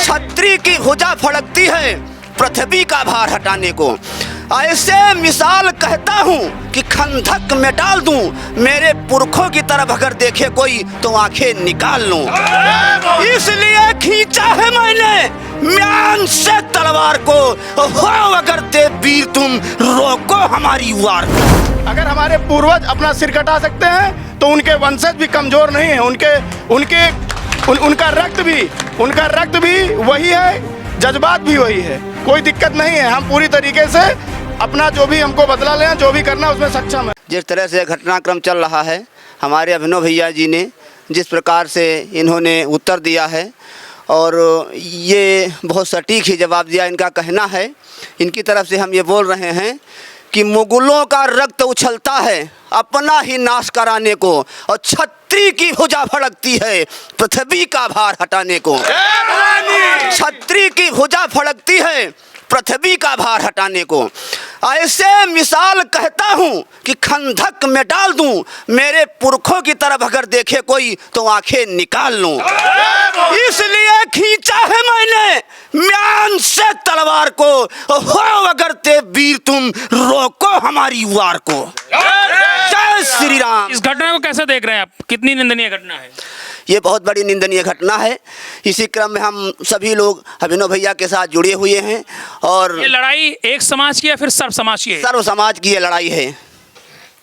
छतरी की भुजा फड़कती है पृथ्वी का भार हटाने को। ऐसे मिसाल कहता हूँ कि खंदक में डाल दूं, मेरे पुरखों की तरफ अगर देखे कोई तो आंखें निकाल लूं। इसलिए खींचा है मैंने म्यान से तलवार को, हो अगर देव वीर तुम रोको हमारी वार को। अगर हमारे पूर्वज अपना सिर कटा सकते हैं तो उनके वंशज भी कमजोर नहीं है। उनका रक्त भी वही है, जज्बात भी वही है, कोई दिक्कत नहीं है। हम पूरी तरीके से अपना जो भी हमको बदला लें, जो भी करना उसमें सक्षम है। जिस तरह से घटनाक्रम चल रहा है, हमारे अभिनव भैया जी ने जिस प्रकार से इन्होंने उत्तर दिया है और ये बहुत सटीक ही जवाब दिया। इनका कहना है, इनकी तरफ से हम ये बोल रहे हैं कि मुगलों का रक्त उछलता है अपना ही नाश कराने को, और छतरी की भुजा फड़कती है पृथ्वी का भार हटाने को। छतरी की भुजा फड़कती है पृथ्वी का भार हटाने को। ऐसे मिसाल कहता हूँ कि खंदक में डाल दूं, मेरे पुरखों की तरफ अगर देखे कोई तो आंखें निकाल लूं। इसलिए खींचा है मैंने म्यान से तलवार को, हो अगर देव वीर तुम रोको हमारी वार को। जय श्री राम। इस घटना को कैसे देख रहे हैं आप? कितनी निंदनीय घटना है ये? बहुत बड़ी निंदनीय घटना है। इसी क्रम में हम सभी लोग अभिनव भैया के साथ जुड़े हुए हैं। और ये लड़ाई एक समाज की या फिर सर्व समाज की है? सर्व समाज की ये लड़ाई है।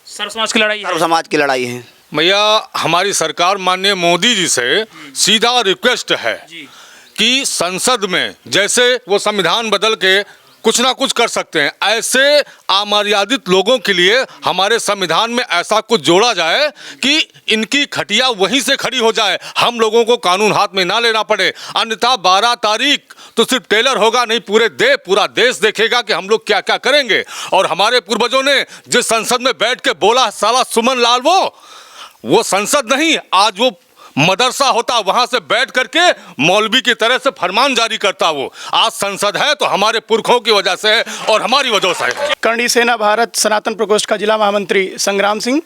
सर्व समाज की लड़ाई है। सर्व समाज की लड़ाई है। भैया, हमारी सरकार माननीय मोदी जी से सीधा रिक्वेस्ट है कि संसद में जैसे वो संविधान बदल के कुछ ना कुछ कर सकते हैं, ऐसे अमर्यादित लोगों के लिए हमारे संविधान में ऐसा कुछ जोड़ा जाए कि इनकी खटिया वहीं से खड़ी हो जाए, हम लोगों को कानून हाथ में ना लेना पड़े। अन्यथा 12 तारीख तो सिर्फ टेलर होगा नहीं, पूरा देश देखेगा कि हम लोग क्या क्या करेंगे। और हमारे पूर्वजों ने जिस संसद में बैठ के बोला, साला सुमन लाल वो संसद नहीं, आज वो मदरसा होता, वहां से बैठ करके मौलवी की तरह से फरमान जारी करता। वो आज संसद है तो हमारे पुरखों की वजह से है और हमारी वजह से है। करणी सेना भारत सनातन प्रकोष्ठ का जिला महामंत्री संग्राम सिंह।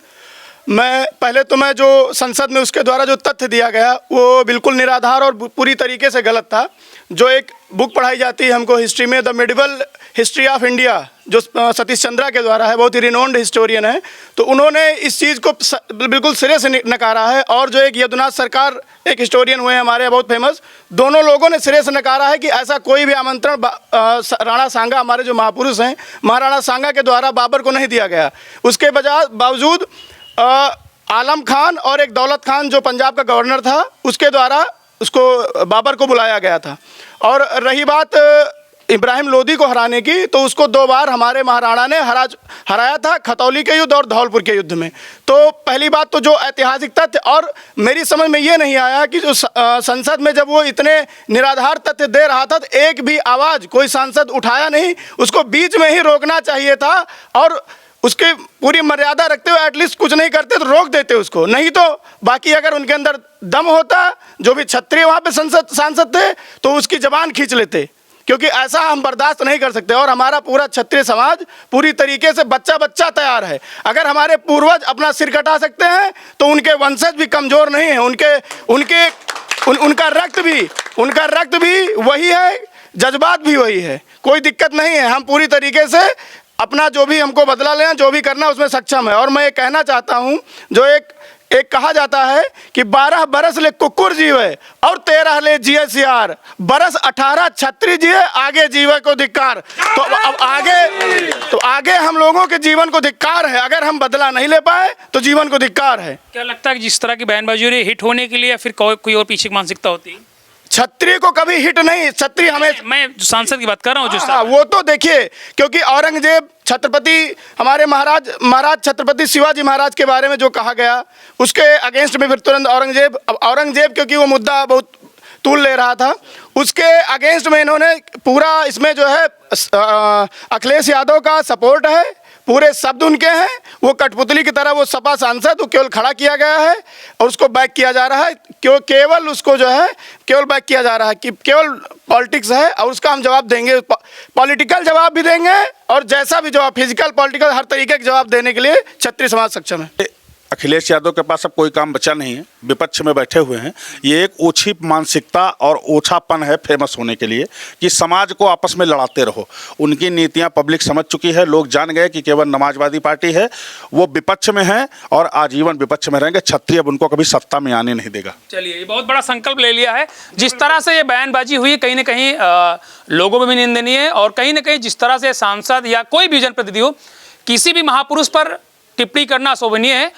मैं जो संसद में उसके द्वारा जो तथ्य दिया गया वो बिल्कुल निराधार और पूरी तरीके से गलत था। जो एक बुक पढ़ाई जाती है हमको हिस्ट्री में, the medieval history of India, जो सतीश चंद्रा के द्वारा है, बहुत ही रिनोन्ड हिस्टोरियन है, तो उन्होंने इस चीज़ को बिल्कुल सिरे से नकारा है। और जो एक यदुनाथ सरकार एक हिस्टोरियन हुए हैं हमारे बहुत फेमस, दोनों लोगों ने सिरे से नकारा है कि ऐसा कोई भी आमंत्रण राणा सांगा, हमारे जो महापुरुष हैं, महाराणा सांगा के द्वारा बाबर को नहीं दिया गया। उसके बावजूद आलम खान और एक दौलत खान जो पंजाब का गवर्नर था, उसके द्वारा उसको बाबर को बुलाया गया था। और रही बात इब्राहिम लोदी को हराने की, तो उसको 2 बार हमारे महाराणा ने हराया था, खतौली के युद्ध और धौलपुर के युद्ध में। तो पहली बात तो जो ऐतिहासिक तथ्य, और मेरी समझ में ये नहीं आया कि जो संसद में जब वो इतने निराधार तथ्य दे रहा था तो एक भी आवाज़ कोई सांसद उठाया नहीं, उसको बीच में ही रोकना चाहिए था। और उसकी पूरी मर्यादा रखते हुए एटलीस्ट कुछ नहीं करते तो रोक देते उसको, नहीं तो बाकी अगर उनके अंदर दम होता, जो भी क्षत्रिय वहाँ पे सांसद थे, तो उसकी जबान खींच लेते, क्योंकि ऐसा हम बर्दाश्त नहीं कर सकते। और हमारा पूरा क्षत्रिय समाज पूरी तरीके से बच्चा तैयार है। अगर हमारे पूर्वज अपना सिर कटा सकते हैं तो उनके वंशज भी कमज़ोर नहीं है। उनका रक्त भी वही है, जज्बात भी वही है, कोई दिक्कत नहीं है। हम पूरी तरीके से अपना जो भी हमको बदला लें, जो भी करना उसमें सक्षम है। और मैं ये कहना चाहता हूँ, जो एक कहा जाता है कि 12 बरस ले कुकुर जीवे और 13 ले जिये सियार, बरस 18 छत्री जिये, आगे जीवे को धिक्कार। तो अब आगे हम लोगों के जीवन को धिक्कार है। अगर हम बदला नहीं ले पाए तो जीवन को धिक्कार है। क्या लगता है कि जिस तरह की बयानबाजी हो रही है, हिट होने के लिए या फिर कोई और पीछे की मानसिकता होती है? छत्री को कभी हिट नहीं, छत्री हमें, मैं जो सांसद की बात कर रहा हूँ, हाँ, वो तो देखिए, क्योंकि औरंगजेब छत्रपति, हमारे महाराज छत्रपति शिवाजी महाराज के बारे में जो कहा गया, उसके अगेंस्ट में फिर तुरंत औरंगजेब क्योंकि वो मुद्दा बहुत तूल ले रहा था, उसके अगेंस्ट में इन्होंने पूरा, इसमें जो है अखिलेश यादव का सपोर्ट है, पूरे शब्द उनके हैं। वो कठपुतली की तरह वो सपा सांसद वो केवल खड़ा किया गया है और उसको बैक किया जा रहा है, केवल उसको जो है केवल बैक किया जा रहा है कि केवल पॉलिटिक्स है। और उसका हम जवाब देंगे, पॉलिटिकल जवाब भी देंगे और जैसा भी जवाब, फिजिकल पॉलिटिकल हर तरीके के जवाब देने के लिए क्षत्रिय समाज सक्षम है। अखिलेश यादव के पास अब कोई काम बचा नहीं है, विपक्ष में बैठे हुए हैं। ये एक ओछी मानसिकता और ओछापन है फेमस होने के लिए कि समाज को आपस में लड़ाते रहो। उनकी नीतियां पब्लिक समझ चुकी है, लोग जान गए कि केवल समाजवादी पार्टी है, वो विपक्ष में है और आजीवन विपक्ष में रहेंगे। छत्तीस अब उनको कभी सत्ता में आने नहीं देगा। चलिए, ये बहुत बड़ा संकल्प ले लिया है। जिस तरह से ये बयानबाजी हुई कहीं ना कहीं लोगों में भी निंदनीय है, और कहीं ना कहीं जिस तरह से सांसद या कोई भी जनप्रतिनिधि हो किसी भी महापुरुष पर टिप्पणी करना शोभनीय है।